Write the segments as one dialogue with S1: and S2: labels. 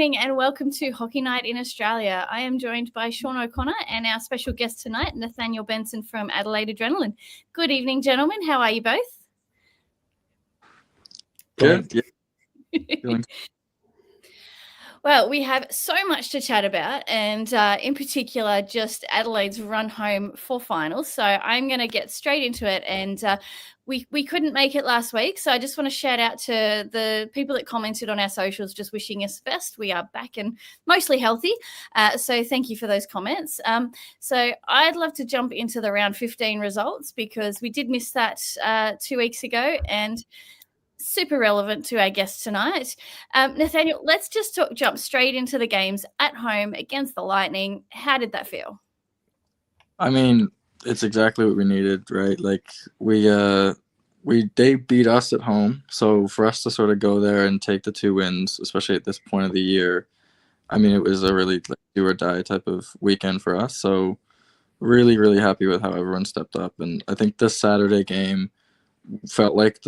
S1: evening and welcome to Hockey Night in Australia. I am joined by Sean O'Connor and our special guest tonight, Nathaniel Benson from Adelaide Adrenaline. Good evening, gentlemen. How are you both?
S2: Good. Yeah.
S1: Well, we have so much to chat about, and in particular, just Adelaide's run home for finals. So I'm going to get straight into it. And we couldn't make it last week, so I just want to shout out to the people that commented on our socials, just wishing us best. We are back and mostly healthy, so thank you for those comments. So I'd love to jump into the round 15 results because we did miss that 2 weeks ago, and super relevant to our guest tonight. Nathaniel, let's just jump straight into the games at home against the Lightning. How did that feel?
S2: I mean, it's exactly what we needed, right? Like they beat us at home, so for us to sort of go there and take the 2 wins, especially at this point of the year, I mean, it was a really do or die type of weekend for us. So really, really happy with how everyone stepped up, and I think this Saturday game felt like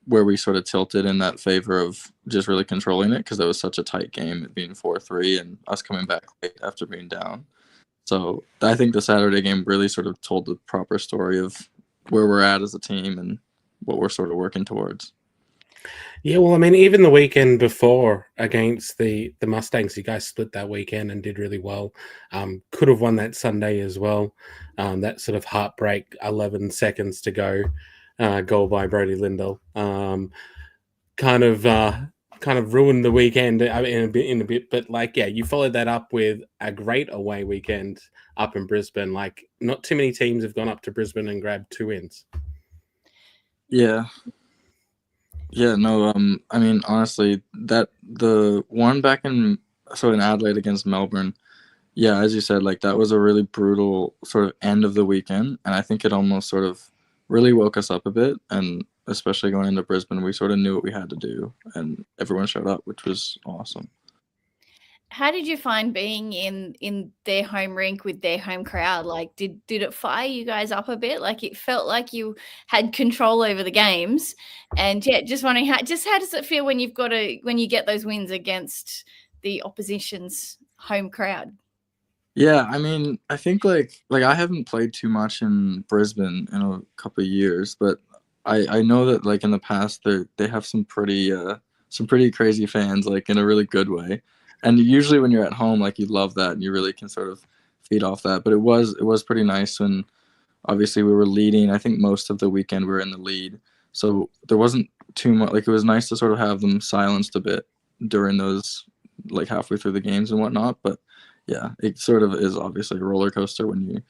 S2: where we sort of tilted in that favor of just really controlling it, because it was such a tight game, it being 4-3 and us coming back late after being down. So I think the Saturday game really sort of told the proper story of where we're at as a team and what we're sort of working towards.
S3: Yeah, well, I mean, even the weekend before against the Mustangs, you guys split that weekend and did really well. Could have won that Sunday as well. That sort of heartbreak, 11 seconds to go, goal by Brody Lindell, kind of ruined the weekend in a bit. But you followed that up with a great away weekend up in Brisbane. Like, not too many teams have gone up to Brisbane and grabbed 2 wins.
S2: Yeah, no, I mean, honestly, that the one back in Adelaide against Melbourne, yeah, as you said, like, that was a really brutal sort of end of the weekend, and I think it almost sort of really woke us up a bit, and especially going into Brisbane, we sort of knew what we had to do, and everyone showed up, which was awesome.
S1: How did you find being in their home rink with their home crowd? Like, did it fire you guys up a bit? Like, it felt like you had control over the games, and yeah, just wondering how does it feel when you get those wins against the opposition's home crowd?
S2: Yeah, I mean, I think like I haven't played too much in Brisbane in a couple of years, but I know that like in the past they have some pretty crazy fans, like in a really good way. And usually when you're at home, like, you love that and you really can sort of feed off that. But it was pretty nice when obviously we were leading. I think most of the weekend we were in the lead. So there wasn't too much, like, it was nice to sort of have them silenced a bit during those, like, halfway through the games and whatnot. But yeah, it sort of is obviously a roller coaster when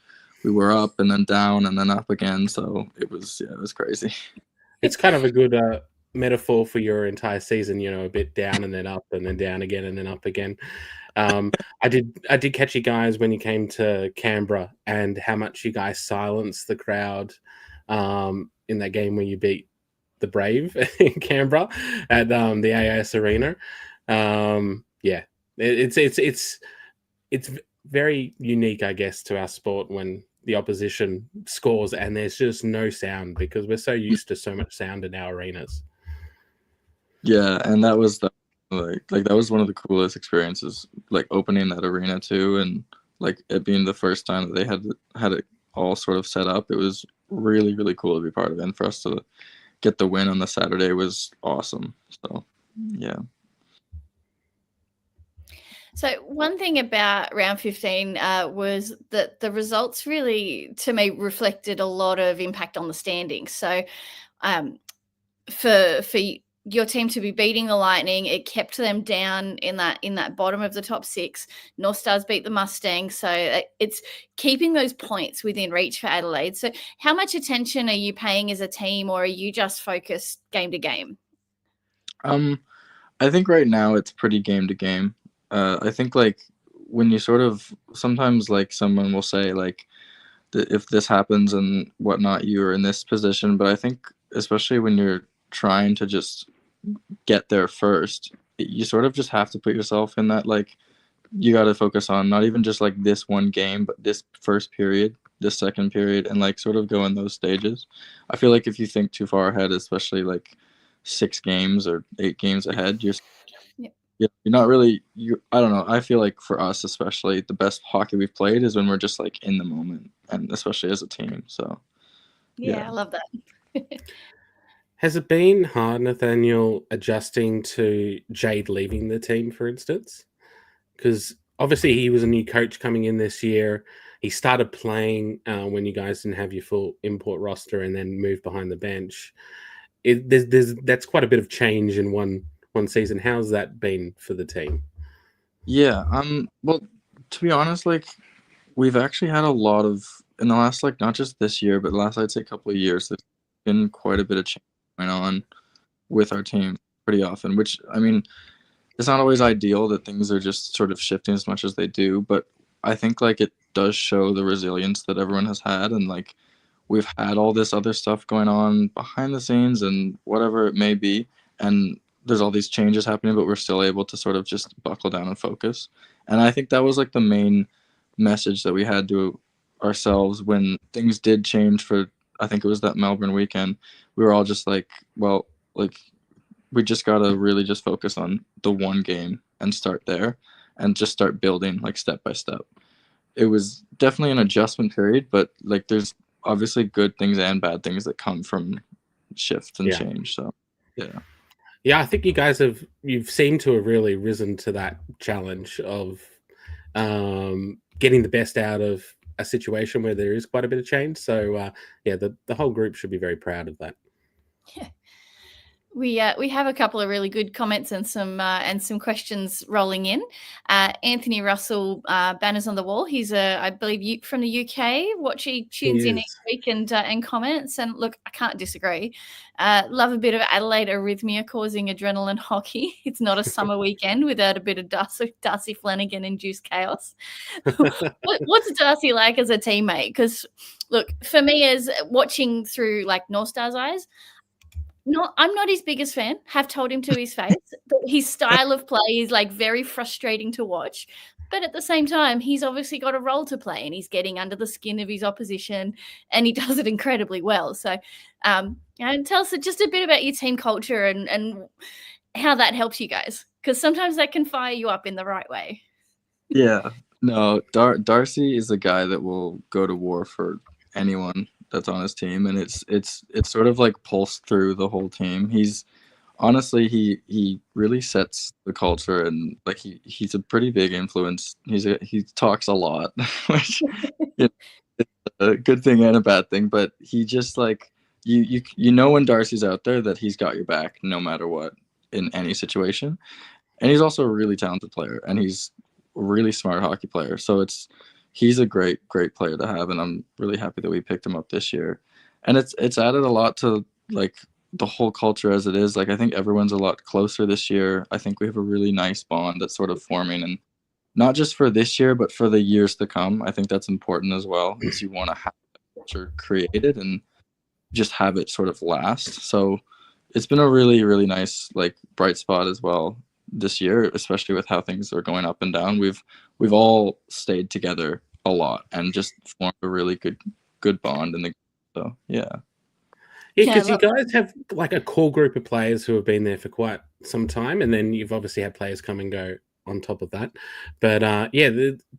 S2: we were up and then down and then up again. So it was crazy.
S3: It's kind of a good metaphor for your entire season, a bit down and then up and then down again and then up again. I did catch you guys when you came to Canberra and how much you guys silenced the crowd in that game when you beat the Brave in Canberra at the AIS Arena. It's very unique, I guess, to our sport when the opposition scores and there's just no sound, because we're so used to so much sound in our arenas.
S2: Yeah, and that was that was one of the coolest experiences, like, opening that arena too, and like it being the first time that they had it all sort of set up. It was really, really cool to be part of it, and for us to get the win on the Saturday was awesome. So yeah.
S1: So one thing about round 15 was that the results really, to me, reflected a lot of impact on the standings. So for your team to be beating the Lightning, it kept them down in that bottom of the top 6. North Stars beat the Mustangs, so it's keeping those points within reach for Adelaide. So how much attention are you paying as a team, or are you just focused game to game?
S2: I think right now it's pretty game to game. I think, like, when you sort of sometimes, like, someone will say, like, if this happens and whatnot, you're in this position. But I think especially when you're trying to just get there first, you sort of just have to put yourself in that, like, you got to focus on not even just like this one game, but this first period, this second period, and like sort of go in those stages. I feel like if you think too far ahead, especially like 6 games or 8 games ahead, you're not really I don't know. I feel like for us especially, the best hockey we've played is when we're just like in the moment, and especially as a team. So
S1: Yeah,
S2: yeah.
S1: I love that.
S3: Has it been hard, Nathaniel, adjusting to Jade leaving the team, for instance? Because obviously he was a new coach coming in this year. He started playing when you guys didn't have your full import roster, and then moved behind the bench. That's quite a bit of change in one season. How's that been for the team?
S2: Yeah, well, to be honest, like we've actually had a lot of in the last like not just this year, but the last I'd say couple of years, there's been quite a bit of change going on with our team pretty often, which I mean, it's not always ideal that things are just sort of shifting as much as they do, but I think like it does show the resilience that everyone has had, and like we've had all this other stuff going on behind the scenes and whatever it may be, and there's all these changes happening, but we're still able to sort of just buckle down and focus. And I think that was like the main message that we had to ourselves when things did change for, I think it was that Melbourne weekend. We were all just like, well, like we just gotta really just focus on the one game and start there and just start building like step by step. It was definitely an adjustment period, but like there's obviously good things and bad things that come from shift and change. So yeah.
S3: Yeah, I think you've seemed to have really risen to that challenge of getting the best out of a situation where there is quite a bit of change. So yeah, the whole group should be very proud of that.
S1: Yeah. We have a couple of really good comments and some questions rolling in. Anthony Russell, banners on the wall. He's I believe from the UK. He tunes in each week and comments. And look, I can't disagree. Love a bit of Adelaide arrhythmia causing adrenaline hockey. It's not a summer weekend without a bit of Darcy Flanagan induced chaos. What's Darcy like as a teammate? Because look, for me, as watching through like North Star's eyes. I'm not his biggest fan, have told him to his face, but his style of play is like very frustrating to watch. But at the same time, he's obviously got a role to play and he's getting under the skin of his opposition and he does it incredibly well. So, and tell us just a bit about your team culture and how that helps you guys, because sometimes that can fire you up in the right way.
S2: Yeah, no, Darcy is a guy that will go to war for anyone that's on his team, and it's sort of like pulsed through the whole team. He's honestly he really sets the culture, and like he's a pretty big influence. He talks a lot, which is a good thing and a bad thing, but he just like you know when Darcy's out there that he's got your back no matter what in any situation. And he's also a really talented player, and he's a really smart hockey player. So he's a great player to have, and I'm really happy that we picked him up this year. And it's added a lot to like the whole culture as it is. Like I think everyone's a lot closer this year. I think we have a really nice bond that's sort of forming, and not just for this year, but for the years to come. I think that's important as well, is you want to have that culture created and just have it sort of last. So it's been a really, really nice like bright spot as well this year, especially with how things are going up and down. We've all stayed together a lot and just formed a really good bond in the so yeah.
S3: Yeah, because you guys have like a core group of players who have been there for quite some time, and then you've obviously had players come and go on top of that. But yeah,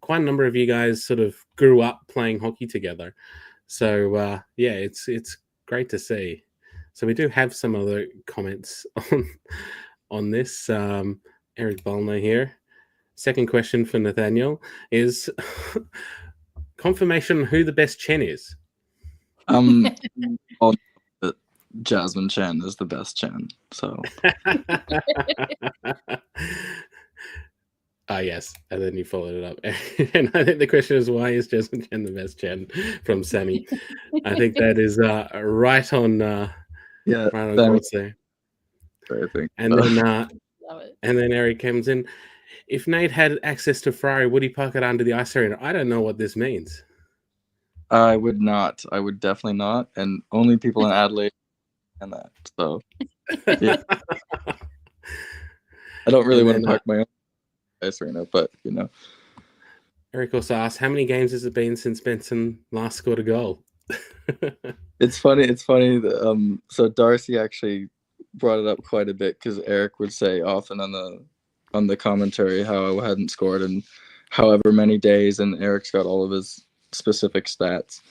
S3: quite a number of you guys sort of grew up playing hockey together. So yeah, it's great to see. So we do have some other comments on this. Eric Ballner here. Second question for Nathaniel is confirmation who the best Chen is.
S2: All Jasmine Chen is the best Chen. So
S3: yes, and then you followed it up. And I think the question is, why is Jasmine Chen the best Chen from Sammy? I think that is right on
S2: yeah,
S3: right on course there.
S2: I think.
S3: And then Eric comes in. If Nate had access to Ferrari, would he park it under the ice arena? I don't know what this means.
S2: I would not. I would definitely not. And only people in Adelaide and that. So yeah. I don't really want to park my own ice arena, but you know.
S3: Eric also asked, how many games has it been since Benson last scored a goal?
S2: It's funny that, so Darcy actually brought it up quite a bit because Eric would say often on the on the commentary how I hadn't scored in however many days, and Eric's got all of his specific stats.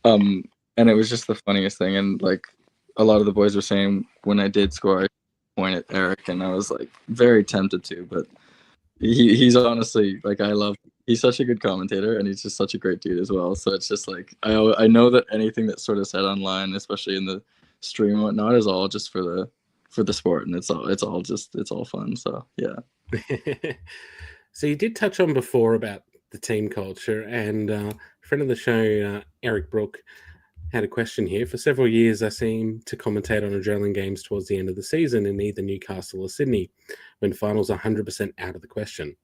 S2: And it was just the funniest thing. And like a lot of the boys were saying when I did score, I point at Eric, and I was like very tempted to, but he's honestly like he's such a good commentator, and he's just such a great dude as well. So it's just like I know that anything that's sort of said online, especially in the stream and whatnot, is all just for the sport, and it's all fun. So yeah.
S3: So you did touch on before about the team culture, and friend of the show, Eric Brook, had a question here. For several years, I seem to commentate on adrenaline games towards the end of the season in either Newcastle or Sydney, when finals are 100% out of the question.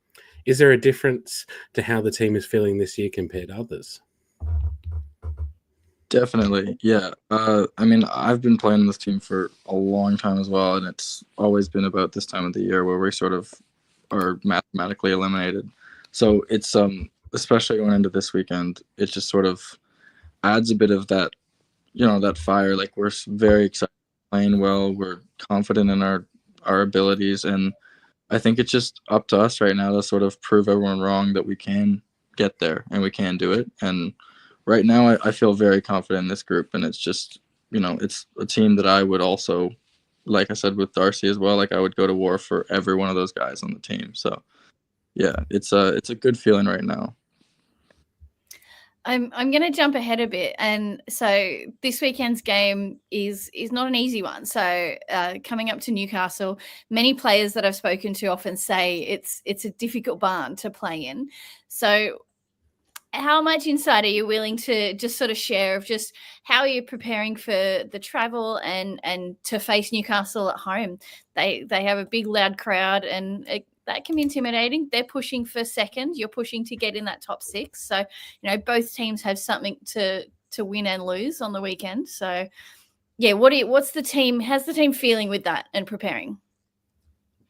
S3: Is there a difference to how the team is feeling this year compared to others?
S2: Definitely, yeah. I mean, I've been playing this team for a long time as well, and it's always been about this time of the year where we sort of are mathematically eliminated. So it's especially going into this weekend, it just sort of adds a bit of that, that fire. Like we're very excited, playing well. We're confident in our abilities, and I think it's just up to us right now to sort of prove everyone wrong that we can get there and we can do it. And right now, I feel very confident in this group, and it's just, it's a team that I would also, like I said with Darcy as well, like I would go to war for every one of those guys on the team. So yeah, it's a good feeling right now.
S1: I'm going to jump ahead a bit, and so this weekend's game is not an easy one. So coming up to Newcastle, many players that I've spoken to often say it's a difficult barn to play in. So how much insight are you willing to just sort of share of just how you're preparing for the travel and to face Newcastle at home? They have a big loud crowd, and that can be intimidating. They're pushing for second. You're pushing to get in that top six. So, both teams have something to win and lose on the weekend. So, yeah, how's the team feeling with that and preparing?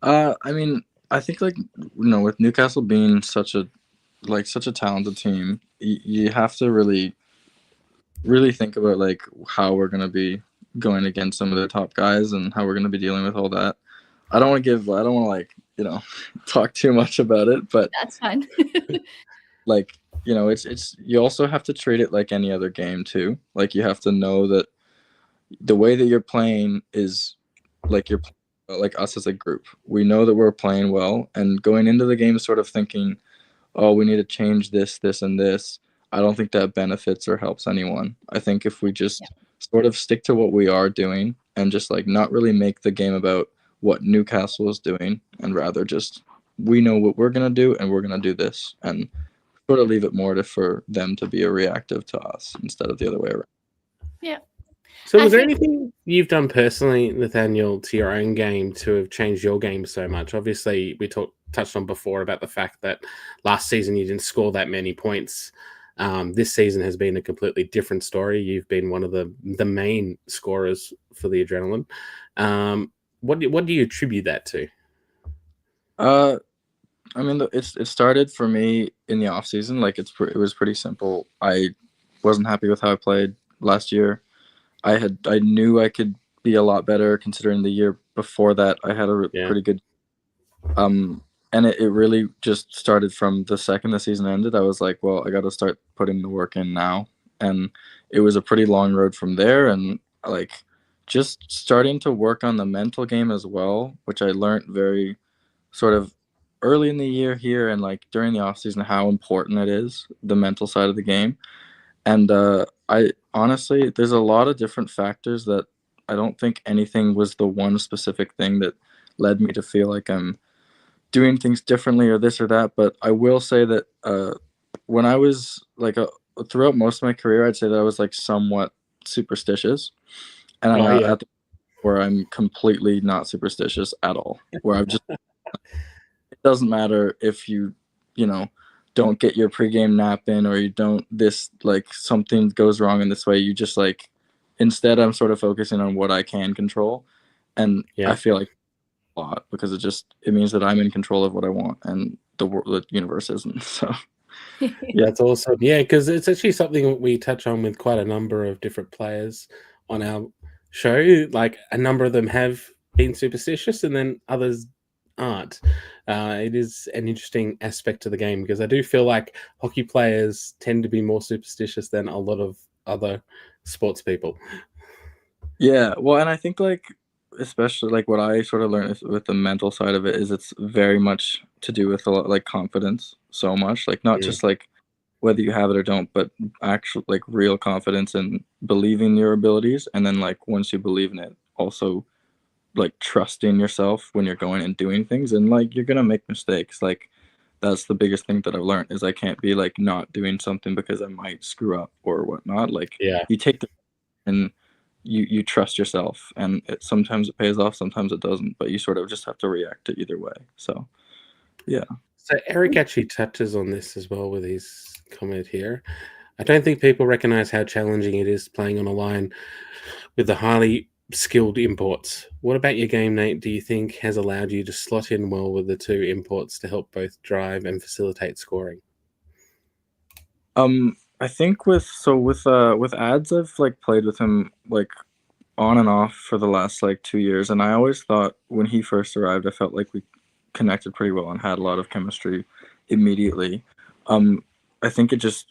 S2: I mean, I think with Newcastle being such a talented team, you have to really, really think about like how we're going to be going against some of the top guys and how we're going to be dealing with all that. I don't want to talk too much about it, but
S1: that's fine.
S2: It's you also have to treat it like any other game too. Like you have to know that the way that you're playing is like you're like us as a group. We know that we're playing well, and going into the game sort of thinking, oh, we need to change this, this, and this. I don't think that benefits or helps anyone. I think if we just sort of stick to what we are doing and just like not really make the game about what Newcastle is doing, and rather just we know what we're gonna do and we're gonna do this, and sort of leave it more for them to be a reactive to us instead of the other way around.
S1: Yeah.
S3: So was there anything you've done personally, Nathaniel, to your own game to have changed your game so much? Obviously, we touched on before about the fact that last season you didn't score that many points. This season has been a completely different story. You've been one of the main scorers for the Adrenaline. What do you attribute that to?
S2: I mean, it started for me in the off season. Like it was pretty simple. I wasn't happy with how I played last year. I knew I could be a lot better considering the year before that I had a pretty good. And it really just started from the second the season ended. I was like, well, I got to start putting the work in now. And it was a pretty long road from there. And like just starting to work on the mental game as well, which I learned very sort of early in the year here and like during the off season, how important it is, the mental side of the game. And I honestly, there's a lot of different factors that I don't think anything was the one specific thing that led me to feel like I'm doing things differently or this or that. But I will say that when I was like throughout most of my career, I'd say that I was like somewhat superstitious. And I'm at the point where I'm completely not superstitious at all, where I've just, it doesn't matter if you don't get your pregame nap in or you don't like something goes wrong in this way. You just like instead I'm sort of focusing on what I can control, and I feel like a lot because it means that I'm in control of what I want and the universe isn't. So
S3: that's awesome. Yeah, because it's actually something we touch on with quite a number of different players on our show. Like a number of them have been superstitious, and then others art. It is an interesting aspect to the game because I do feel like hockey players tend to be more superstitious than a lot of other sports people.
S2: Yeah, well, and I think like especially like what I sort of learned with the mental side of it is it's very much to do with a lot like confidence so much like not just like whether you have it or don't, but actual like real confidence in believing your abilities, and then like once you believe in it, also like trusting yourself when you're going and doing things, and like you're gonna make mistakes. Like that's the biggest thing that I've learned is I can't be like not doing something because I might screw up or whatnot. Like
S3: Yeah.
S2: you take the and you trust yourself, and sometimes it pays off, sometimes it doesn't, but you sort of just have to react to either way. So yeah.
S3: So Eric actually touches on this as well with his comment here. I don't think people recognize how challenging it is playing on a line with the highly skilled imports. What about your game, Nate? Do you think has allowed you to slot in well with the two imports to help both drive and facilitate scoring?
S2: I think with ads, I've like played with him like on and off for the last like 2 years, and I always thought when he first arrived, I felt like we connected pretty well and had a lot of chemistry immediately. I think it just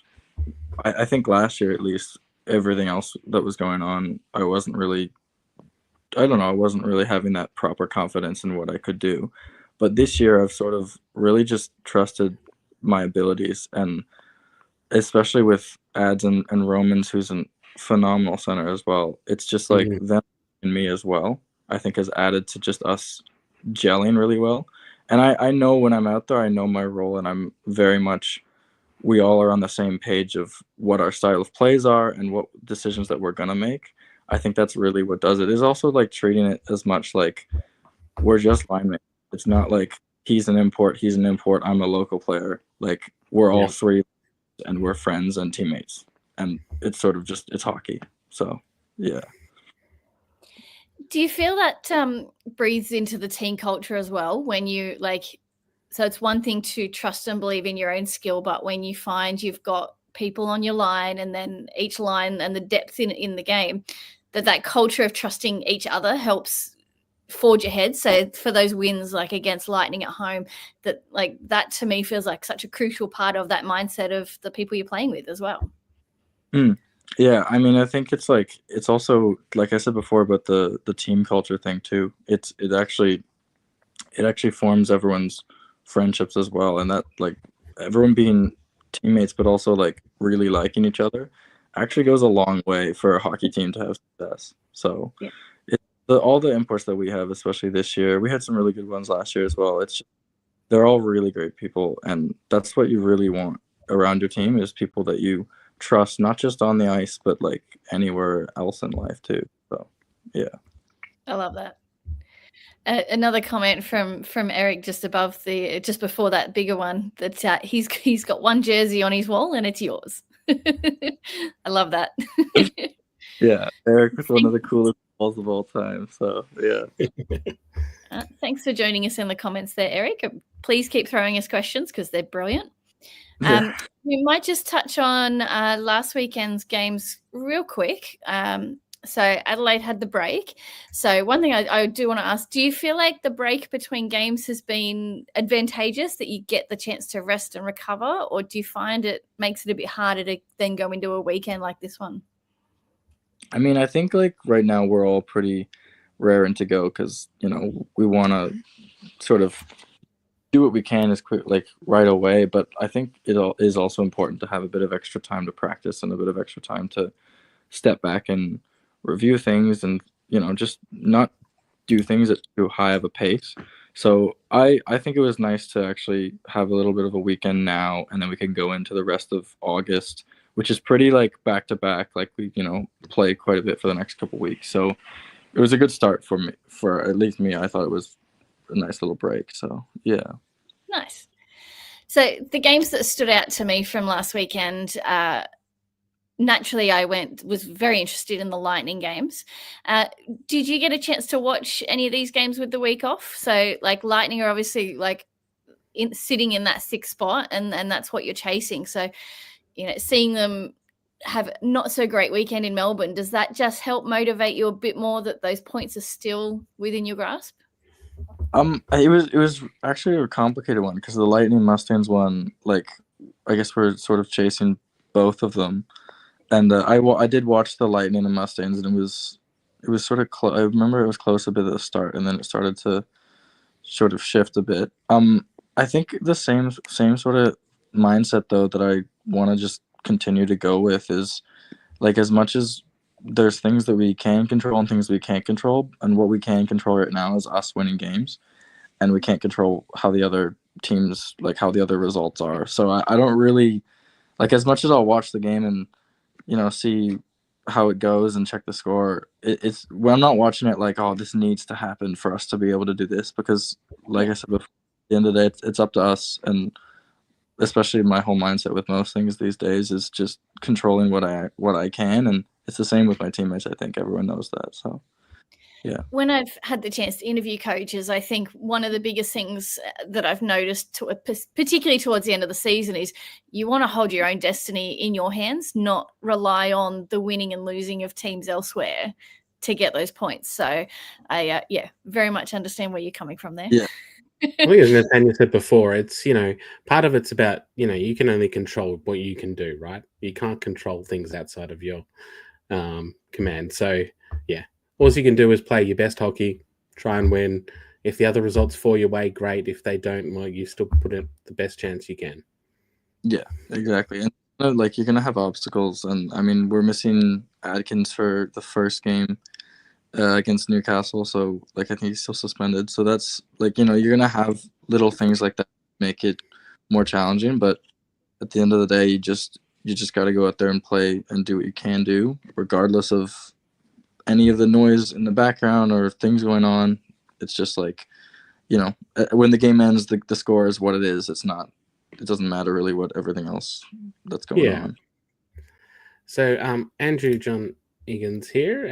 S2: I think last year at least everything else that was going on, I wasn't really I don't know, I wasn't really having that proper confidence in what I could do. But this year I've sort of really just trusted my abilities, and especially with ads and Romans, who's a phenomenal center as well. It's just like them and me as well, I think has added to just us gelling really well. And I know when I'm out there, I know my role, and I'm very much we all are on the same page of what our style of plays are and what decisions that we're gonna make. I think that's really what does it. Is also like treating it as much like we're just linemen. It's not like he's an import, I'm a local player. Like we're all three, and we're friends and teammates, and it's sort of just it's hockey. So yeah.
S1: Do you feel that breathes into the team culture as well when you like? So it's one thing to trust and believe in your own skill, but when you find you've got people on your line, and then each line and the depth in the game, that culture of trusting each other helps forge ahead. So for those wins like against Lightning at home, that to me feels like such a crucial part of that mindset of the people you're playing with as well.
S2: Yeah, I mean, I think it's like it's also like I said before, but the team culture thing too. It actually forms everyone's friendships as well, and that like everyone being teammates, but also like really liking each other, actually goes a long way for a hockey team to have success. So
S1: Yeah.
S2: All the imports that we have, especially this year, we had some really good ones last year as well. It's just, they're all really great people, and that's what you really want around your team is people that you trust, not just on the ice, but like anywhere else in life too. So yeah.
S1: I love that. Another comment from Eric just before that bigger one that he's got one jersey on his wall and it's yours. I love that.
S2: Yeah, Eric was one of the coolest balls of all time. So yeah.
S1: Thanks for joining us in the comments there, Eric. Please keep throwing us questions because they're brilliant. We might just touch on last weekend's games real quick. So Adelaide had the break. So one thing I do want to ask, do you feel like the break between games has been advantageous, that you get the chance to rest and recover, or do you find it makes it a bit harder to then go into a weekend like this one?
S2: I mean, I think like right now we're all pretty raring to go because, we want to sort of do what we can as quick, like right away. But I think it is also important to have a bit of extra time to practice and a bit of extra time to step back and review things and, just not do things at too high of a pace. So I think it was nice to actually have a little bit of a weekend now, and then we can go into the rest of August, which is pretty like back to back. Like we, play quite a bit for the next couple weeks. So it was a good start for me, for at least me. I thought it was a nice little break. So yeah.
S1: Nice. So the games that stood out to me from last weekend, naturally I was very interested in the Lightning games. Did you get a chance to watch any of these games with the week off? So like Lightning are obviously like sitting in that sixth spot, and that's what you're chasing. So, seeing them have not so great weekend in Melbourne, does that just help motivate you a bit more that those points are still within your grasp?
S2: It was actually a complicated one because the Lightning Mustangs one, like, I guess we're sort of chasing both of them, and I did watch the Lightning and Mustangs, and it was sort of I remember it was close a bit at the start, and then it started to sort of shift a bit. I think the same sort of mindset though that I want to just continue to go with is like as much as there's things that we can control and things we can't control, and what we can control right now is us winning games, and we can't control how the other teams like how the other results are. So I don't really like as much as I'll watch the game and see how it goes and check the score. It's when I'm not watching it like, oh, this needs to happen for us to be able to do this because, like I said before, at the end of the day, it's up to us. And especially my whole mindset with most things these days is just controlling what I can, and it's the same with my teammates. I think everyone knows that. So yeah.
S1: When I've had the chance to interview coaches, I think one of the biggest things that I've noticed, particularly towards the end of the season, is you want to hold your own destiny in your hands, not rely on the winning and losing of teams elsewhere to get those points. So I, very much understand where you're coming from there.
S2: Yeah.
S3: I think as Nathaniel said before, it's, part of it's about, you can only control what you can do, right? You can't control things outside of your command. So, yeah, all you can do is play your best hockey, try and win. If the other results fall your way, great. If they don't, well, you still put it the best chance you can.
S2: Yeah, exactly. And like you're going to have obstacles. And I mean, we're missing Adkins for the first game against Newcastle, so like I think he's still suspended. So that's like you're gonna have little things like that make it more challenging. But at the end of the day, you just got to go out there and play and do what you can do, regardless of any of the noise in the background or things going on. It's just like when the game ends, the score is what it is. It doesn't matter really what everything else that's going on.
S3: So Andrew John Egan's here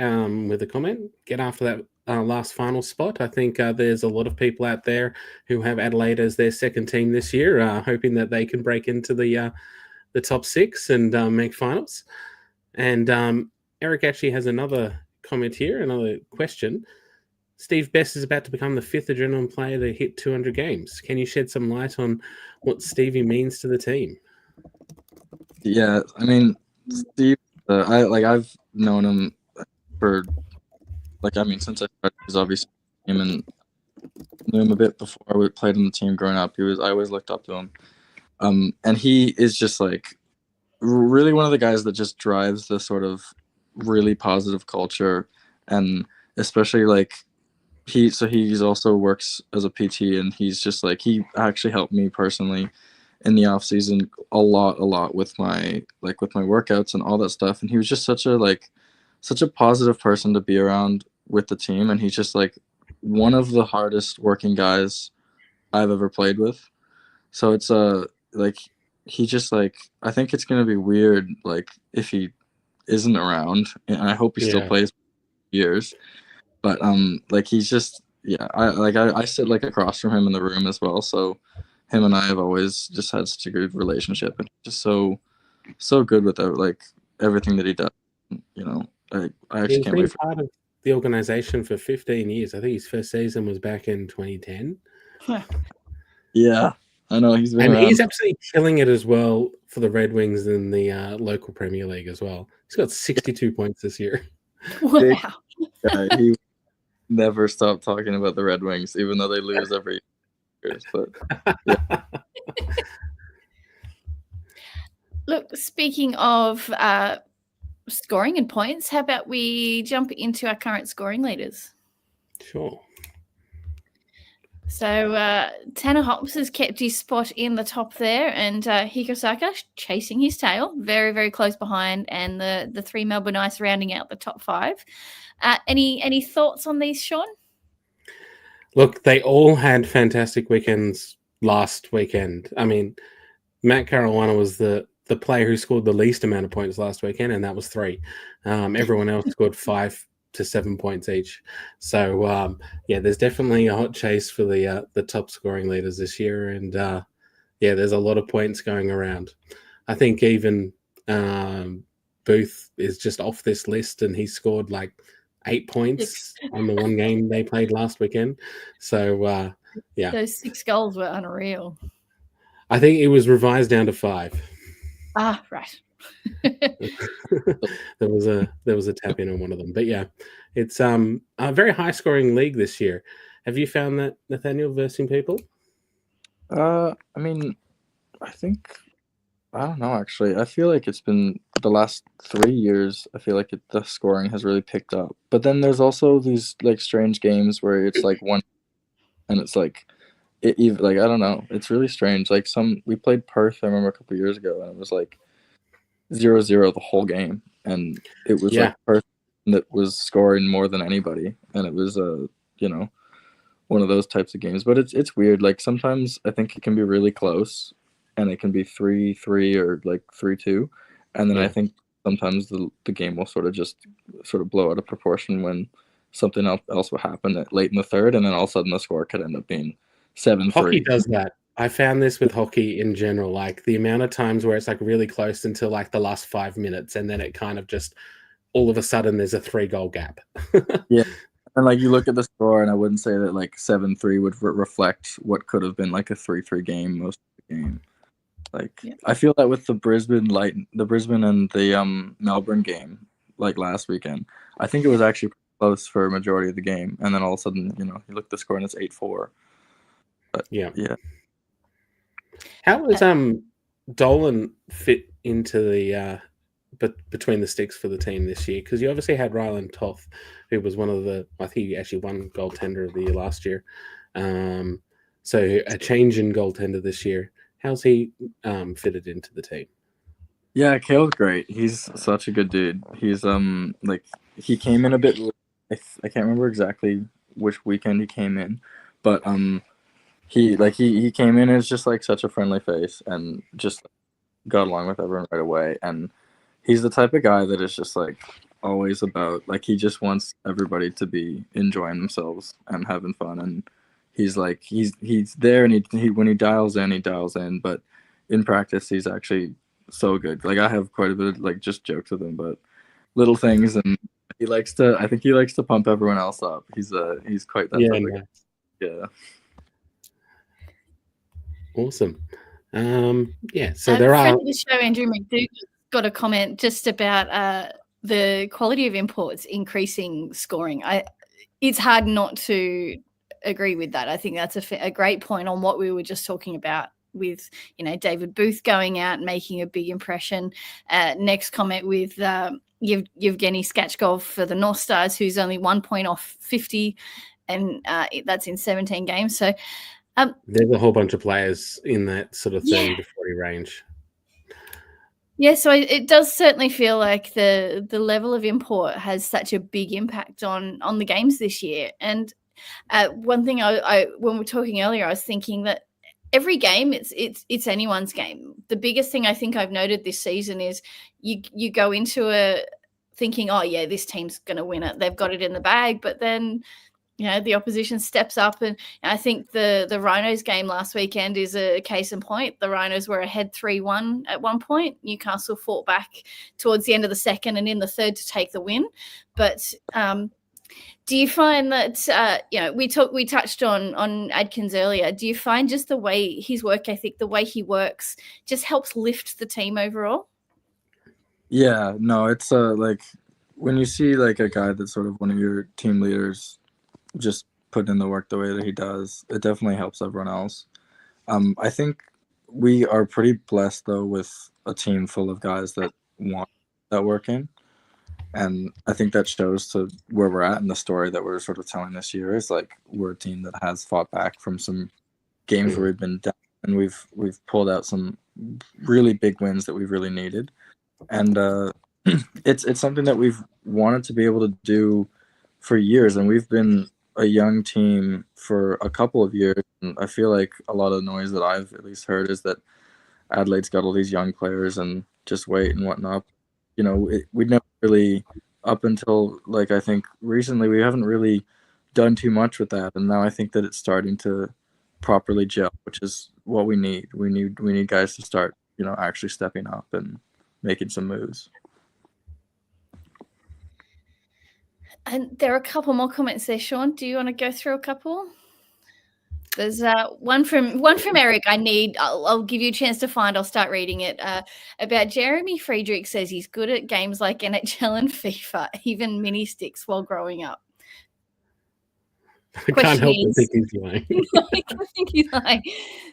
S3: with a comment. Get after that last final spot. I think there's a lot of people out there who have Adelaide as their second team this year, hoping that they can break into the top six and make finals. And Eric actually has another comment here, another question. Steve Best is about to become the fifth Adrenaline player to hit 200 games. Can you shed some light on what Stevie means to the team?
S2: Yeah, I mean, Steve, I've known him for since I started. He's obviously him and knew him a bit before we played on the team growing up. I always looked up to him, and he is just like really one of the guys that just drives the sort of really positive culture, and especially like he's also works as a PT, and he's just like he actually helped me personally in the off season a lot with my workouts and all that stuff. And he was just such a positive person to be around with the team. And he's just like one of the hardest working guys I've ever played with. So it's like he just like I think it's gonna be weird like if he isn't around, and I hope he still plays years. But like he's just I sit like across from him in the room as well. So him and I have always just had such a good relationship, and just so good with everything that he does. I actually can't wait for
S3: part of the organization for 15 years. I think his first season was back in 2010.
S2: Yeah, I know he's been
S3: and
S2: around.
S3: He's absolutely killing it as well for the Red Wings in the local Premier League as well. He's got 62 points this year.
S1: Wow.
S2: He never stopped talking about the Red Wings, even though they lose every year. But yeah.
S1: Look, speaking of scoring and points, how about we jump into our current scoring leaders?
S3: Sure.
S1: So Tanner Hops has kept his spot in the top there, and Hikosaka chasing his tail, very, very close behind, and the three Melbourne Ice rounding out the top five. Any thoughts on these, Sean?
S3: Look, they all had fantastic weekends last weekend. I mean, Matt Caruana was the player who scored the least amount of points last weekend, and that was 3. Everyone else scored 5 to 7 points each. So, there's definitely a hot chase for the top scoring leaders this year, and there's a lot of points going around. I think even Booth is just off this list, and he scored like 8 points on the one game they played last weekend. So, yeah.
S1: Those 6 goals were unreal.
S3: I think it was revised down to 5.
S1: Ah, right.
S3: there was a tap in on one of them. But yeah, it's a very high scoring league this year. Have you found that, Nathaniel, versing people?
S2: I mean, I think I don't know actually. I feel like it's been the last 3 years. I feel like the scoring has really picked up. But then there's also these like strange games where it's like one, and it's like it even like I don't know. It's really strange. Like we played Perth. I remember a couple years ago, and it was like 0-0 the whole game, and it was like Perth that was scoring more than anybody, and it was you know, one of those types of games. But it's weird. Like sometimes I think it can be really close, and it can be 3-3 or like 3-2, and then I think sometimes the game will sort of blow out of proportion when something else will happen late in the third, and then all of a sudden the score could end up being 7-3.
S3: Hockey does that. I found this with hockey in general, like the amount of times where it's like really close until like the last 5 minutes, and then it kind of just all of a sudden there's a 3-goal gap.
S2: Yeah. And like you look at the score, and I wouldn't say that like 7-3 would reflect what could have been like a 3-3 game most of the game. Like I feel that with the Brisbane and the Melbourne game like last weekend, I think it was actually close for a majority of the game, and then all of a sudden, you look at the score and it's 8-4. But yeah.
S3: How was Dolan fit into the between the sticks for the team this year? Because you obviously had Ryland Toth, who was one of the, I think he actually won goaltender of the year last year. So a change in goaltender this year. How's he fitted into the team?
S2: Yeah, Kale's great. He's such a good dude. He's like he came in a bit. I can't remember exactly which weekend he came in, but he came in as just like such a friendly face and just got along with everyone right away. And he's the type of guy that is just like always about like he just wants everybody to be enjoying themselves and having fun. And he's like he's there, and he when he dials in, but in practice he's actually so good. Like I have quite a bit of like just jokes with him, but little things, and I think he likes to pump everyone else up. He's quite that type of guy. Yeah.
S3: Awesome. So there are.
S1: Friend of the show, Andrew McDougall, got a comment just about the quality of imports increasing scoring. It's hard not to agree with that. I think that's a great point on what we were just talking about with David Booth going out and making a big impression. Next comment with Yevgeny Skachkov for the North Stars, who's only 1 point off 50, and that's in 17 games. So.
S3: There's a whole bunch of players in that sort of 30 to 40 range.
S1: Yeah, so it does certainly feel like the level of import has such a big impact on the games this year. And one thing I when we were talking earlier, I was thinking that every game it's anyone's game. The biggest thing I think I've noted this season is you go into a thinking, oh yeah, this team's going to win it. They've got it in the bag, but then the opposition steps up, and I think the Rhinos game last weekend is a case in point. The Rhinos were ahead 3-1 at one point. Newcastle fought back towards the end of the second and in the third to take the win. But do you find that we touched on Adkins earlier? Do you find just the way his work ethic, the way he works, just helps lift the team overall?
S2: Yeah, no, it's like when you see like a guy that's sort of one of your team leaders just put in the work the way that he does, it definitely helps everyone else. I think we are pretty blessed though with a team full of guys that want that work in, and I think that shows to where we're at in the story that we're sort of telling this year is like we're a team that has fought back from some games where we've been down, and we've pulled out some really big wins that we've really needed, and it's something that we've wanted to be able to do for years, and we've been a young team for a couple of years, and I feel like a lot of the noise that I've at least heard is that Adelaide's got all these young players and just wait and whatnot. We'd never really, up until like I think recently, we haven't really done too much with that, and now I think that it's starting to properly gel, which is what we need. We need guys to start, actually stepping up and making some moves.
S1: And there are a couple more comments there, Sean. Do you want to go through a couple? There's one from Eric. I'll give you a chance to find. I'll start reading it. About Jeremy Friedrich says he's good at games like NHL and FIFA, even mini sticks while growing up.
S3: I can't help but think he's lying.
S1: I think he's lying.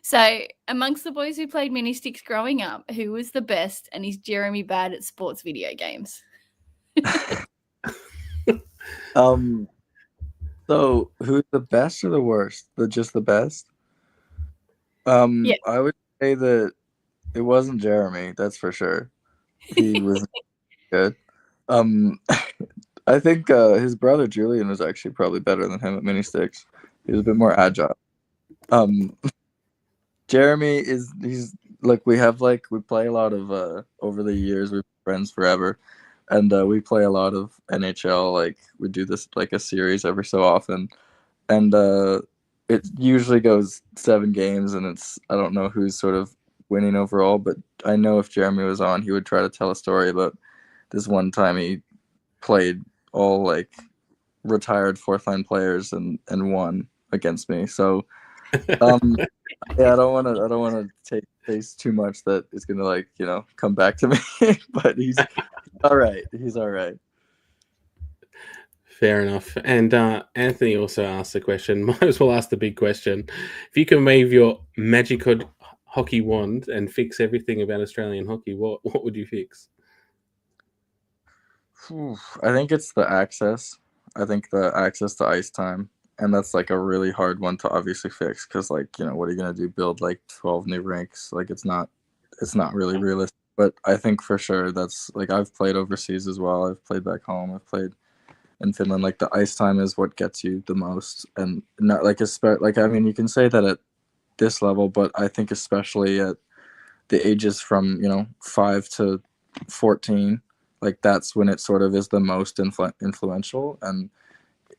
S1: So, amongst the boys who played mini sticks growing up, who was the best? And is Jeremy bad at sports video games?
S2: So who's the best or the worst? Just the best?
S1: Yeah.
S2: I would say that it wasn't Jeremy, that's for sure. He was good. I think his brother Julian was actually probably better than him at mini sticks. He was a bit more agile. Jeremy he's like we play a lot of over the years, we've been friends forever. And we play a lot of NHL. Like we do this like a series every so often, and it usually goes 7 games, and I don't know who's sort of winning overall, but I know if Jeremy was on, he would try to tell a story about this one time he played all like retired 4th line players and won against me. So yeah, I don't want to taste too much that is gonna like come back to me, but he's all right. He's all right.
S3: Fair enough. And Anthony also asked the question. Might as well ask the big question: if you can wave your magic hockey wand and fix everything about Australian hockey, what would you fix?
S2: I think it's the access. I think the access to ice time, and that's like a really hard one to obviously fix because like what are you gonna do? Build like 12 new rinks? Like it's not really realistic. But I think for sure that's like I've played overseas as well. I've played back home. I've played in Finland. Like the ice time is what gets you the most, and not like I mean you can say that at this level, but I think especially at the ages from 5 to 14, like that's when it sort of is the most influential, and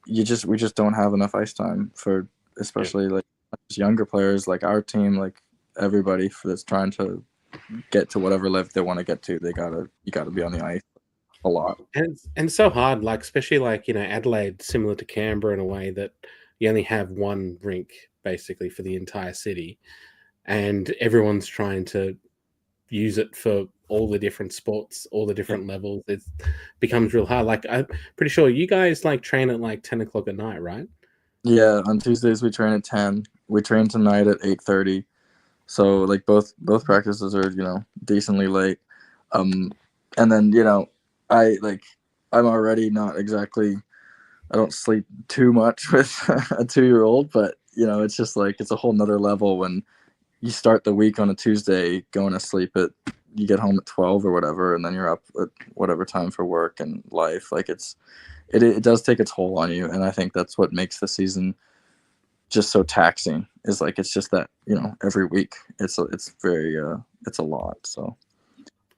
S2: we just don't have enough ice time for especially like younger players like our team, like everybody that's trying to get to whatever level they want to get to. You gotta be on the ice a lot,
S3: and so hard. Like especially like Adelaide, similar to Canberra in a way that you only have one rink basically for the entire city, and everyone's trying to use it for all the different sports, all the different levels. It becomes real hard. Like I'm pretty sure you guys like train at like 10 o'clock at night, right?
S2: Yeah, on Tuesdays we train at 10. We train tonight at 8:30. So like both practices are decently late, and then I'm already not exactly. I don't sleep too much with a 2-year-old, but it's just like it's a whole nother level when you start the week on a Tuesday, going to sleep you get home at 12 or whatever, and then you're up at whatever time for work and life. Like it does take a toll on you, and I think that's what makes the season just so taxing. Is like it's just that every week it's very it's a lot. So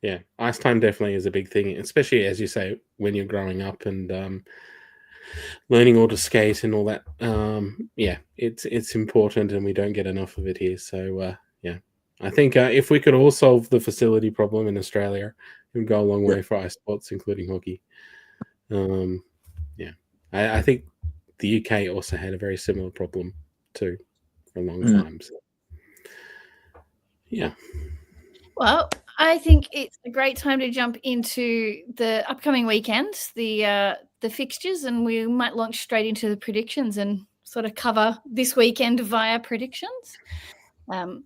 S3: yeah, ice time definitely is a big thing, especially as you say when you're growing up and learning all to skate and all that. Yeah, it's important, and we don't get enough of it here. So yeah, I think if we could all solve the facility problem in Australia, it would go a long way for ice sports, including hockey. Yeah, I think the UK also had a very similar problem too for a long time. So, yeah.
S1: Well, I think it's a great time to jump into the upcoming weekend, the fixtures, and we might launch straight into the predictions and sort of cover this weekend via predictions.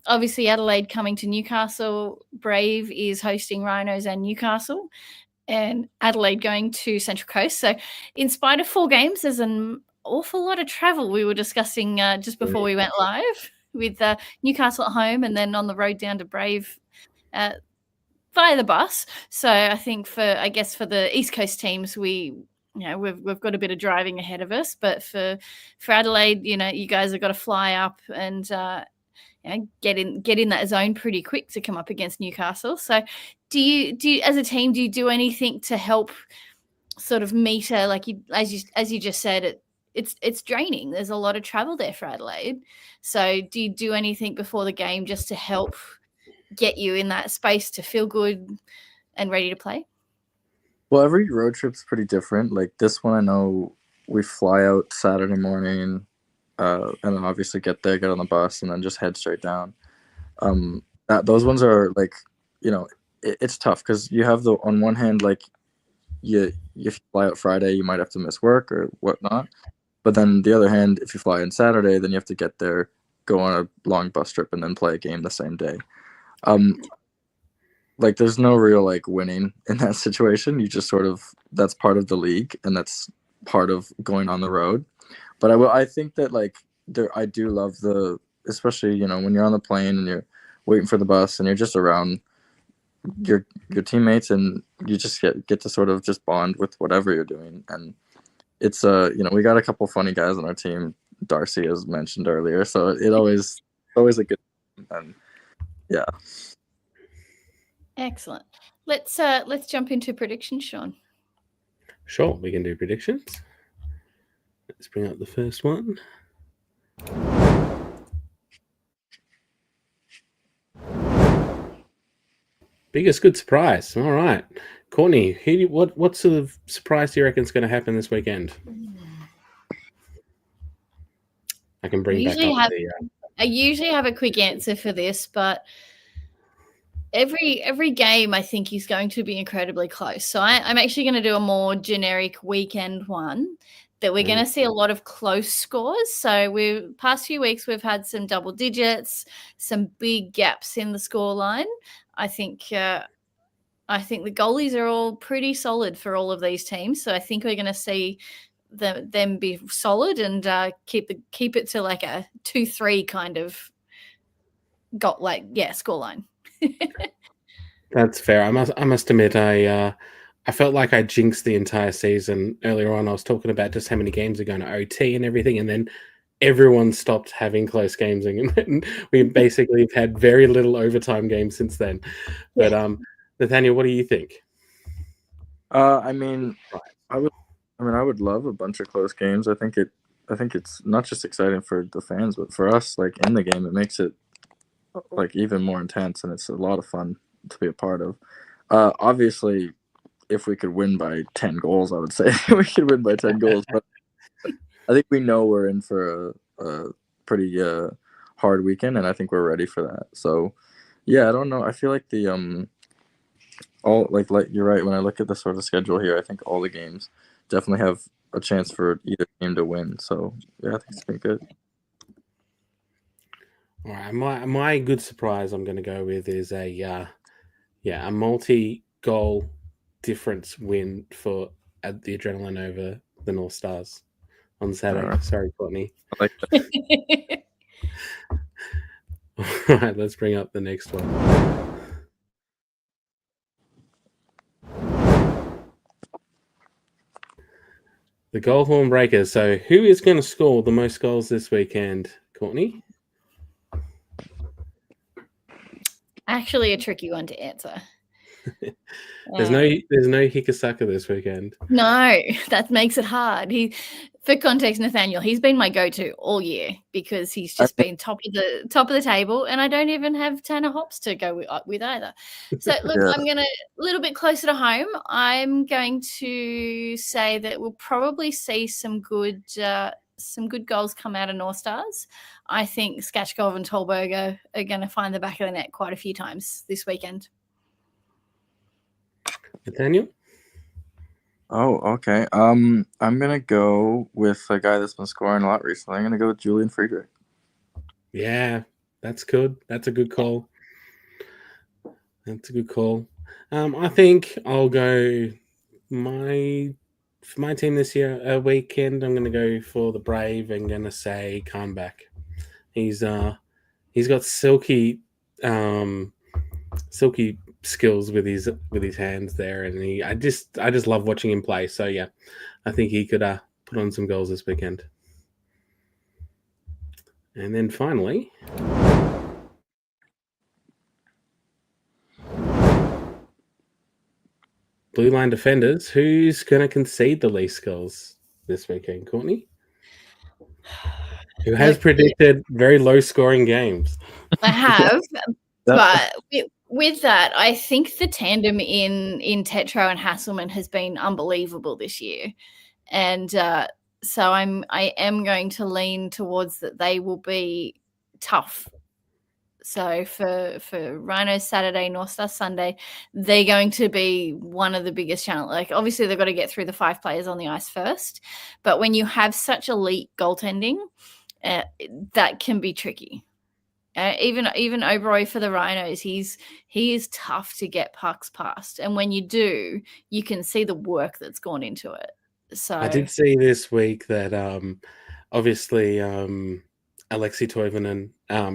S1: Obviously, Adelaide coming to Newcastle. Brave is hosting Rhinos and Newcastle, and Adelaide going to Central Coast. So, in spite of 4 games, there's an awful lot of travel. We were discussing just before we went live with Newcastle at home, and then on the road down to Brave via the bus. So I think for the East Coast teams, we've got a bit of driving ahead of us. But for Adelaide, you guys have got to fly up and get in that zone pretty quick to come up against Newcastle. So do you as a team, do you do anything to help sort of meter, like as you just said, it's draining. There's a lot of travel there for Adelaide. So do you do anything before the game just to help get you in that space to feel good and ready to play?
S2: Well, every road trip's pretty different. Like this one, I know we fly out Saturday morning, and then obviously get there, get on the bus, and then just head straight down. Those ones are like, it's tough because you have the on one hand like if you fly out Friday, you might have to miss work or whatnot. But then the other hand, if you fly in Saturday, then you have to get there, go on a long bus trip, and then play a game the same day. Like there's no real like winning in that situation. You just sort of that's part of the league and that's part of going on the road. But I think that like I do love especially when you're on the plane and you're waiting for the bus and you're just around your teammates and you just get to sort of just bond with whatever you're doing. And it's we got a couple funny guys on our team, Darcy as mentioned earlier, so always a good and yeah.
S1: Excellent. Let's jump into predictions, Sean.
S3: Sure, we can do predictions. Let's bring up the first one. Biggest good surprise. All right, Courtney, what sort of surprise do you reckon is going to happen this weekend? I can bring back up
S1: I usually have a quick answer for this, but every game I think is going to be incredibly close. So I'm actually going to do a more generic weekend one that we're going to see a lot of close scores. So past few weeks we've had some double digits, some big gaps in the scoreline. I think the goalies are all pretty solid for all of these teams. So I think we're going to see them be solid and keep it to like a 2-3 kind of scoreline.
S3: That's fair. I must admit, I felt like I jinxed the entire season earlier on. I was talking about just how many games are going to OT and everything, and then everyone stopped having close games, and we basically had very little overtime games since then. But Nathaniel, what do you think?
S2: I would love a bunch of close games. I think it's not just exciting for the fans, but for us, like in the game, it makes it like even more intense, and it's a lot of fun to be a part of. Obviously, if we could win by 10 goals, I would say we could win by 10 goals. But I think we know we're in for a pretty hard weekend, and I think we're ready for that. So, yeah, I don't know. I feel like all like you're right. When I look at the sort of schedule here, I think all the games definitely have a chance for either team to win. So, yeah, I think it's been good.
S3: All right, my good surprise I'm going to go with is a multi-goal difference win for the Adrenaline over the North Stars on Saturday. Right. Sorry, Courtney.
S2: I like that.
S3: All right, let's bring up the next one. The goal horn breakers. So who is going to score the most goals this weekend, Courtney?
S1: Actually, a tricky one to answer.
S3: There's no Hikasaka this weekend.
S1: No, that makes it hard. For context, Nathaniel, he's been my go-to all year because he's just been top of the table, and I don't even have Tanner Hops to go with either. So look, I'm gonna a little bit closer to home. I'm going to say that we'll probably see some good goals come out of North Stars. I think Skachkov and Tolberg are going to find the back of the net quite a few times this weekend.
S3: Nathaniel?
S2: Oh, okay. I'm gonna go with a guy that's been scoring a lot recently. I'm gonna go with Julian Friedrich.
S3: Yeah, that's good. That's a good call. I think I'll go for my team this year weekend. I'm gonna go for the Brave and gonna say Kahnbach. He's got silky skills with his hands there, and I just love watching him play. So yeah, I think he could put on some goals this weekend. And then finally, blue line defenders. Who's going to concede the least goals this weekend, Courtney? Who has predicted very low scoring games?
S1: I have, but with that, I think the tandem in Tetro and Hasselman has been unbelievable this year, and so I am going to lean towards that they will be tough. So for Rhinos Saturday, North Star Sunday, they're going to be one of the biggest challenges. Like, obviously they've got to get through the 5 players on the ice first, but when you have such elite goaltending, that can be tricky. Even Oberoi for the Rhinos, he is tough to get pucks past, and when you do, you can see the work that's gone into it. So
S3: I did see this week that obviously Alexei Toivonen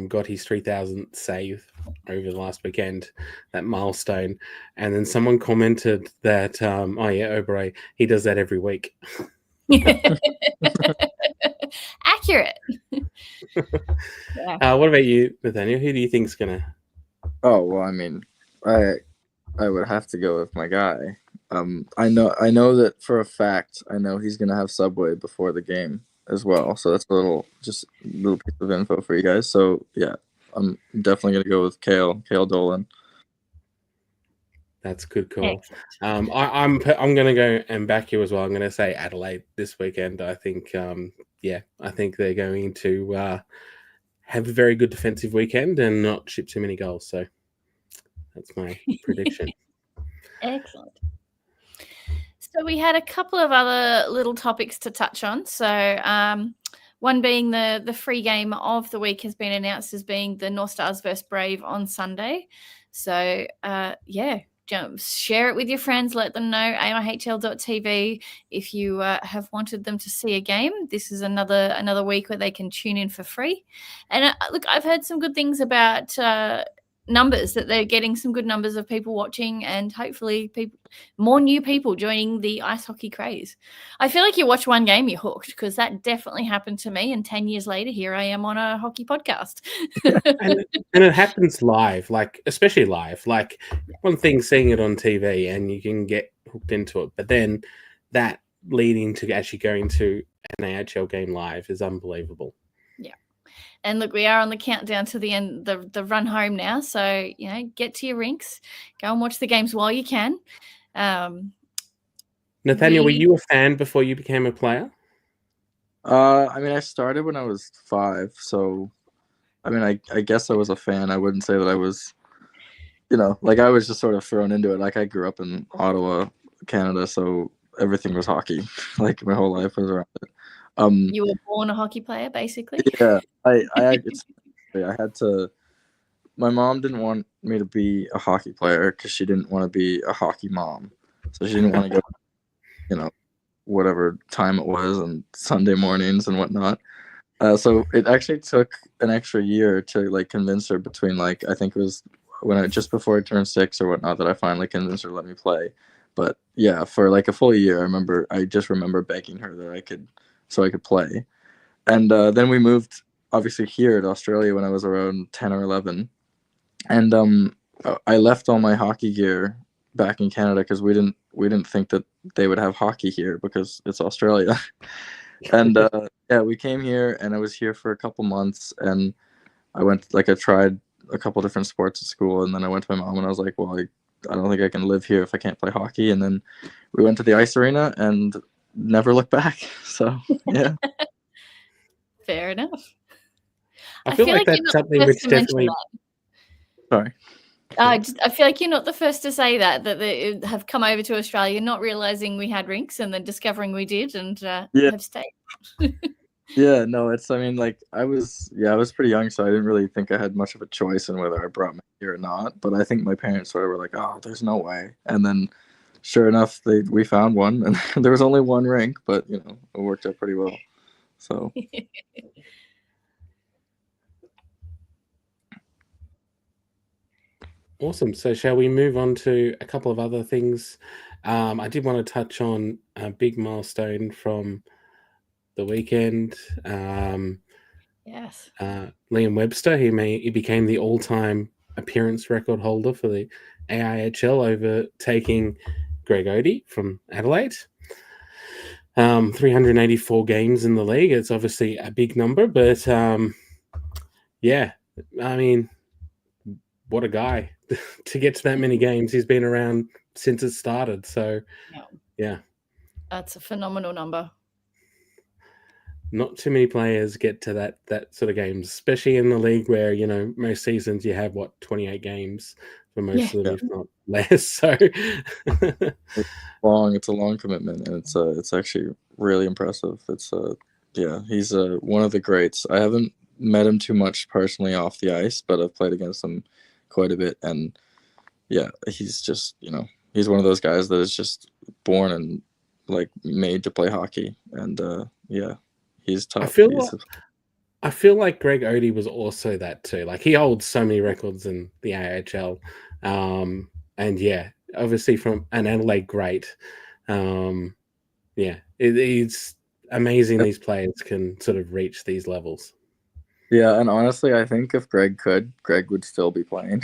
S3: got his 3,000th save over the last weekend, that milestone, and then someone commented that oh yeah, Oberoi, he does that every week.
S1: accurate. Yeah.
S3: What about you, Nathaniel? Who do you think's gonna?
S2: Oh well, I mean, I would have to go with my guy. I know that for a fact. I know he's gonna have Subway before the game as well. So that's a little piece of info for you guys. So yeah, I'm definitely gonna go with Cale Dolan.
S3: That's a good call. I'm going to go and back you as well. I'm going to say Adelaide this weekend. I think I think they're going to have a very good defensive weekend and not ship too many goals. So that's my prediction.
S1: Excellent. So we had a couple of other little topics to touch on. So one being the free game of the week has been announced as being the North Stars versus Brave on Sunday. So share it with your friends. Let them know AIHL.tv if you have wanted them to see a game. This is another week where they can tune in for free. And look, I've heard some good things about numbers, that they're getting some good numbers of people watching, and hopefully more new people joining the ice hockey craze. I feel like you watch one game, you're hooked, because that definitely happened to me, and 10 years later, here I am on a hockey podcast.
S3: and it happens live, like especially live. Like, one thing seeing it on TV and you can get hooked into it, but then that leading to actually going to an AHL game live is unbelievable.
S1: Yeah. And look, we are on the countdown to the end, the run home now. So, get to your rinks, go and watch the games while you can.
S3: Nathaniel, were you a fan before you became a player?
S2: I mean, I started when I was 5, so I mean, I guess I was a fan. I wouldn't say that I was, like, I was just sort of thrown into it. Like, I grew up in Ottawa, Canada, so everything was hockey. Like, my whole life was around it.
S1: You were born a hockey player, basically?
S2: Yeah, I had to. My mom didn't want me to be a hockey player because she didn't want to be a hockey mom. So she didn't want to go, whatever time it was on Sunday mornings and whatnot. So it actually took an extra year to like convince her, between like, I think it was just before I turned 6 or whatnot, that I finally convinced her to let me play. But yeah, for like a full year, I just remember begging her that I could play. And then we moved obviously here to Australia when I was around 10 or 11. And I left all my hockey gear back in Canada because we didn't think that they would have hockey here because it's Australia. And we came here, and I was here for a couple months, and I tried a couple different sports at school, and then I went to my mom and I was like, well, I don't think I can live here if I can't play hockey. And then we went to the ice arena and never looked back. So yeah.
S1: Fair enough.
S3: I feel like that's something which definitely.
S2: Sorry.
S1: I feel like you're not the first to say that they have come over to Australia, not realizing we had rinks, and then discovering we did, and have stayed.
S2: Yeah, no, I mean, like, I was pretty young, so I didn't really think I had much of a choice in whether I brought my gear or not. But I think my parents sort of were like, "Oh, there's no way." And then, sure enough, we found one, and there was only one rink, but it worked out pretty well. So.
S3: Awesome. So shall we move on to a couple of other things? I did want to touch on a big milestone from the weekend.
S1: Yes.
S3: Liam Webster, he became the all-time appearance record holder for the AIHL, overtaking Greg Odie from Adelaide. 384 games in the league. It's obviously a big number, but I mean, what a guy. to get to that many games. He's been around since it started. So, yeah.
S1: That's a phenomenal number.
S3: Not too many players get to that sort of games, especially in the league where, most seasons you have, 28 games for most of them, if not less. So
S2: it's a long commitment, and it's actually really impressive. He's one of the greats. I haven't met him too much personally off the ice, but I've played against him quite a bit, and he's just, he's one of those guys that is just born and made to play hockey, and he's tough.
S3: I feel like Greg Odie was also that too. Like, he holds so many records in the AIHL, and obviously from an Adelaide great. It's amazing these players can sort of reach these levels.
S2: Yeah, and honestly, I think if Greg could, Greg would still be playing.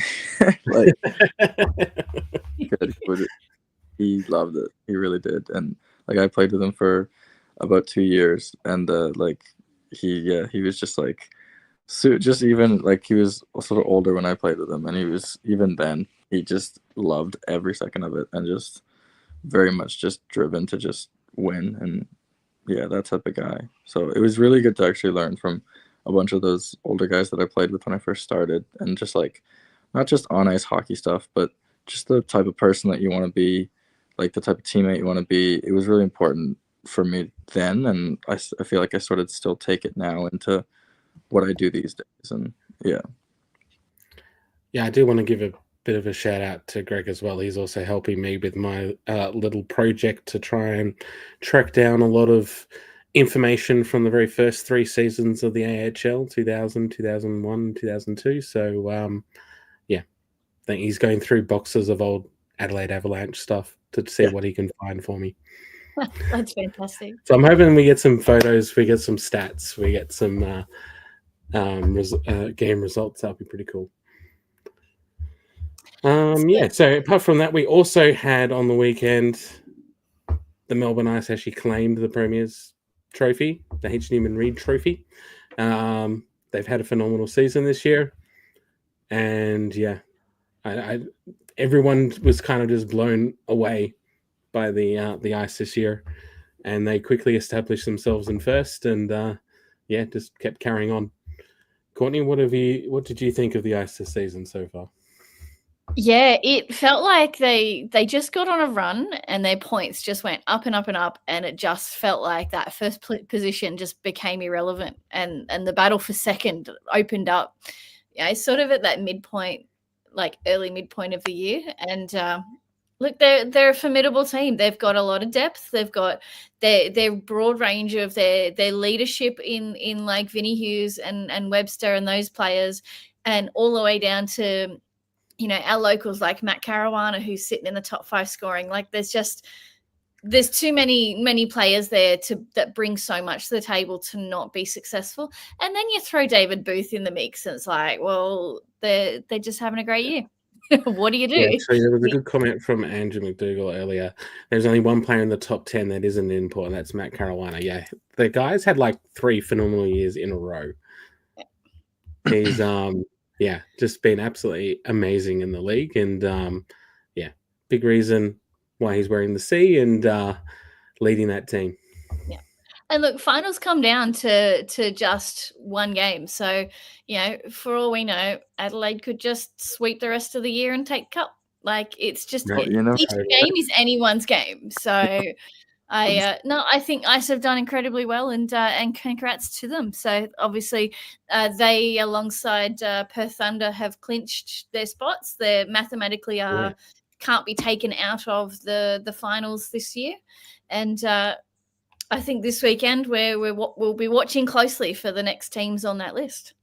S2: He loved it. He really did. And I played with him for about 2 years, and he was just he was sort of older when I played with him, and even then he just loved every second of it, and just very much just driven to just win. And that type of guy. So it was really good to actually learn from a bunch of those older guys that I played with when I first started, and just not just on ice hockey stuff, but just the type of person that you want to be, the type of teammate you want to be. It was really important for me then, and I feel like I sort of still take it now into what I do these days. And
S3: I do want to give a bit of a shout out to Greg as well. He's also helping me with my little project to try and track down a lot of information from the very first 3 seasons of the AIHL, 2000, 2001, 2002. So I think he's going through boxes of old Adelaide Avalanche stuff to see what he can find for me.
S1: That's fantastic.
S3: So I'm hoping we get some photos, we get some stats, we get some game results. That'll be pretty cool. So apart from that, we also had on the weekend the Melbourne Ice actually claimed the Premier's trophy, the H. Newman Reid Trophy. They've had a phenomenal season this year, and everyone was kind of just blown away by the Ice this year, and they quickly established themselves in first, and just kept carrying on. Courtney, what did you think of the Ice this season so far?
S1: Yeah, it felt like they just got on a run, and their points just went up and up and up, and it just felt like that first position just became irrelevant, and the battle for second opened up. Sort of at that midpoint, early midpoint of the year. And look, they're a formidable team. They've got a lot of depth. They've got their broad range of their leadership in Vinnie Hughes and Webster and those players, and all the way down to our locals like Matt Caruana, who's sitting in the top 5 scoring. There's too many players there that bring so much to the table to not be successful. And then you throw David Booth in the mix, and it's they're just having a great year. What do you do?
S3: Yeah, actually, there was a good comment from Andrew McDougall earlier. There's only one player in the top 10 that isn't important. That's Matt Caruana. Yeah, the guys had 3 phenomenal years in a row. He's just been absolutely amazing in the league, and big reason why he's wearing the C and leading that team.
S1: Yeah. And look, finals come down to just one game. So, for all we know, Adelaide could just sweep the rest of the year and take cup. It's just each game is anyone's game. So I think Ice have done incredibly well, and congrats to them. So obviously they, alongside Perth Thunder, have clinched their spots. They mathematically can't be taken out of the finals this year. And I think this weekend we'll be watching closely for the next teams on that list.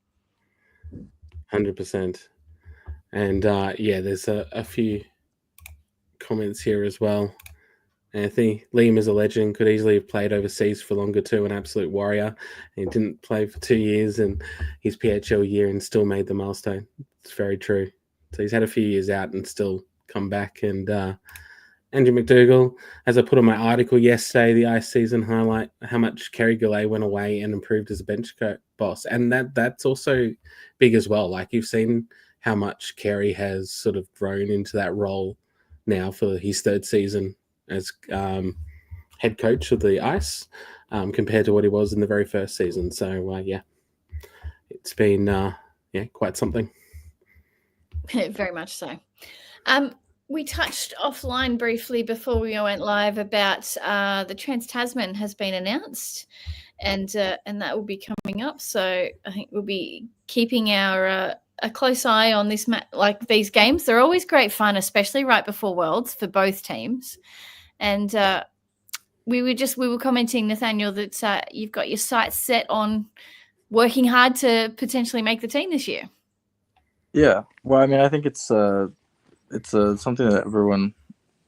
S3: 100%. And there's a few comments here as well. Anthony, Liam is a legend, could easily have played overseas for longer too, an absolute warrior. He didn't play for 2 years in his PHL year and still made the milestone. It's very true. So he's had a few years out and still come back. And Andrew McDougall, as I put on my article yesterday, the Ice season highlight how much Kerry Goulet went away and improved as a bench boss. And that's also big as well. You've seen how much Carey has sort of grown into that role now for his third season as head coach of the Ice, compared to what he was in the very first season. So yeah, it's been quite something.
S1: Very much so. We touched offline briefly before we went live about the Trans-Tasman has been announced, and that will be coming up. So I think we'll be keeping a close eye on this like these games. They're always great fun, especially right before Worlds for both teams. And we were commenting, Nathaniel, that you've got your sights set on working hard to potentially make the team this year.
S2: Yeah, well, I mean, I think it's something that everyone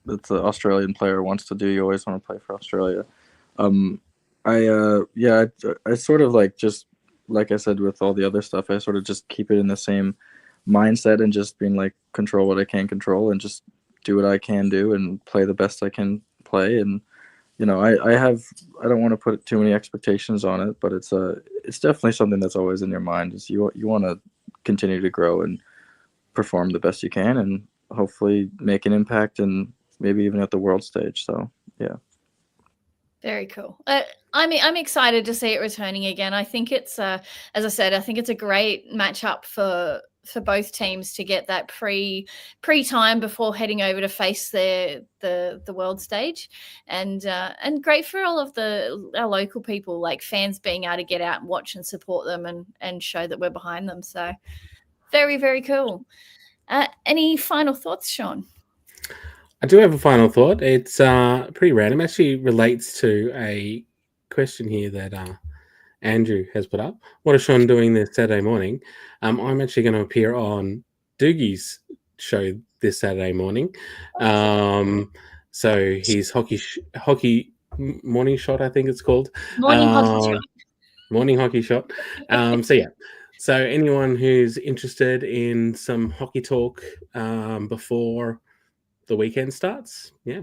S2: that's an Australian player wants to do. You always want to play for Australia. I sort of like, just like I said with all the other stuff, I sort of just keep it in the same mindset and just being like, control what I can control and just do what I can do and play the best I can play. And I don't want to put too many expectations on it, but it's definitely something that's always in your mind. Is you want to continue to grow and perform the best you can and hopefully make an impact and maybe even at the world stage. So yeah.
S1: Very cool. I'm excited to see it returning again. I think it's as I said, I think it's a great matchup for both teams to get that pre time before heading over to face the world stage, and great for all of our local people, like fans, being able to get out and watch and support them and show that we're behind them. So very, very cool. Any final thoughts, Sean?
S3: I do have a final thought. It's pretty random. Actually relates to a question here that Andrew has put up. What is Sean doing this Saturday morning? I'm actually going to appear on Doogie's show this Saturday morning. So his hockey morning shot, I think it's called.
S1: Morning hockey shot.
S3: Morning hockey shot. So yeah. So anyone who's interested in some hockey talk before the weekend starts, yeah,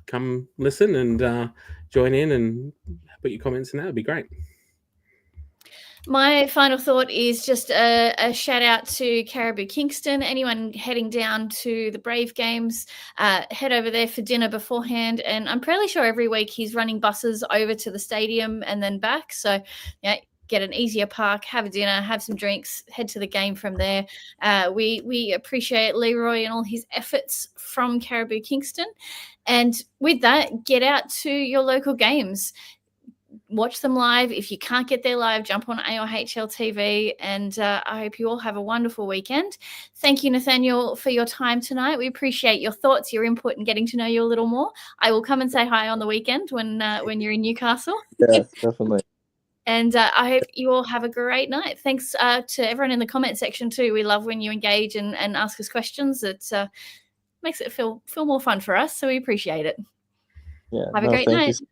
S3: come listen and join in and put your comments in. That would be great.
S1: My final thought is just a shout out to Caribou Kingston. Anyone heading down to the Brave games, head over there for dinner beforehand. And I'm pretty sure every week he's running buses over to the stadium and then back. So yeah, get an easier park, have a dinner, have some drinks, head to the game from there. We appreciate Leroy and all his efforts from Caribou Kingston. And with that, get out to your local games. Watch them live. If you can't get there live, jump on AIHL TV. And I hope you all have a wonderful weekend. Thank you, Nathaniel, for your time tonight. We appreciate your thoughts, your input, and getting to know you a little more. I will come and say hi on the weekend when you're in Newcastle.
S2: Yeah, definitely.
S1: And I hope you all have a great night. Thanks to everyone in the comment section too. We love when you engage and ask us questions. It makes it feel more fun for us. So we appreciate it.
S2: Yeah.
S1: Have a great night.
S2: You.